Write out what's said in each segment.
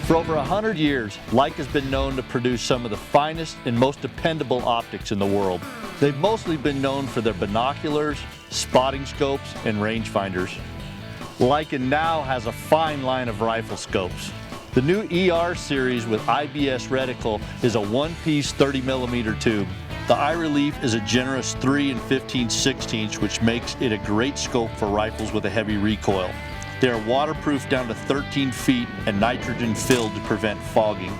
For over 100 years, Leica has been known to produce some of the finest and most dependable optics in the world. They've mostly been known for their binoculars, spotting scopes, and rangefinders. Leica now has a fine line of rifle scopes. The new ER series with IBS Reticle is a one-piece 30mm tube. The eye relief is a generous 3 15/16, which makes it a great scope for rifles with a heavy recoil. They are waterproof down to 13 feet and nitrogen filled to prevent fogging.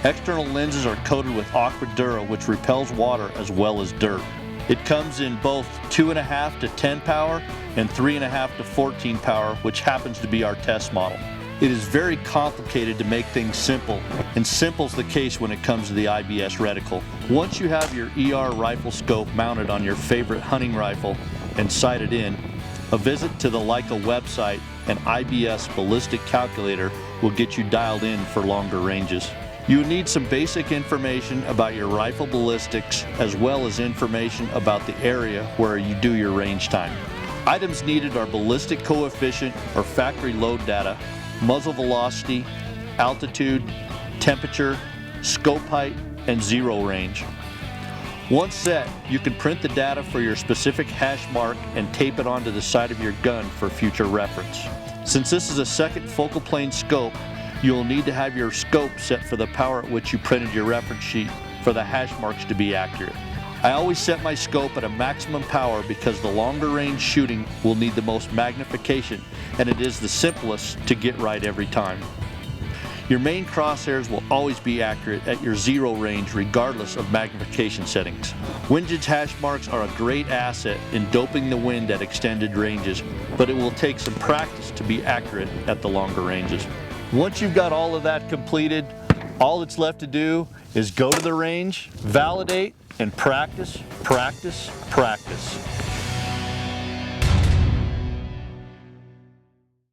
External lenses are coated with Aquadura, which repels water as well as dirt. It comes in both 2.5 to 10 power and 3.5 to 14 power, which happens to be our test model. It is very complicated to make things simple, and simple's the case when it comes to the IBS Reticle. Once you have your ER rifle scope mounted on your favorite hunting rifle and sighted in, a visit to the Leica website and IBS ballistic calculator will get you dialed in for longer ranges. You will need some basic information about your rifle ballistics as well as information about the area where you do your range time. Items needed are ballistic coefficient or factory load data, muzzle velocity, altitude, temperature, scope height, and zero range. Once set, you can print the data for your specific hash mark and tape it onto the side of your gun for future reference. Since this is a second focal plane scope, you will need to have your scope set for the power at which you printed your reference sheet for the hash marks to be accurate. I always set my scope at a maximum power because the longer range shooting will need the most magnification, and it is the simplest to get right every time. Your main crosshairs will always be accurate at your zero range regardless of magnification settings. Windage hash marks are a great asset in doping the wind at extended ranges, but it will take some practice to be accurate at the longer ranges. Once you've got all of that completed, all that's left to do is go to the range, validate, and practice, practice, practice.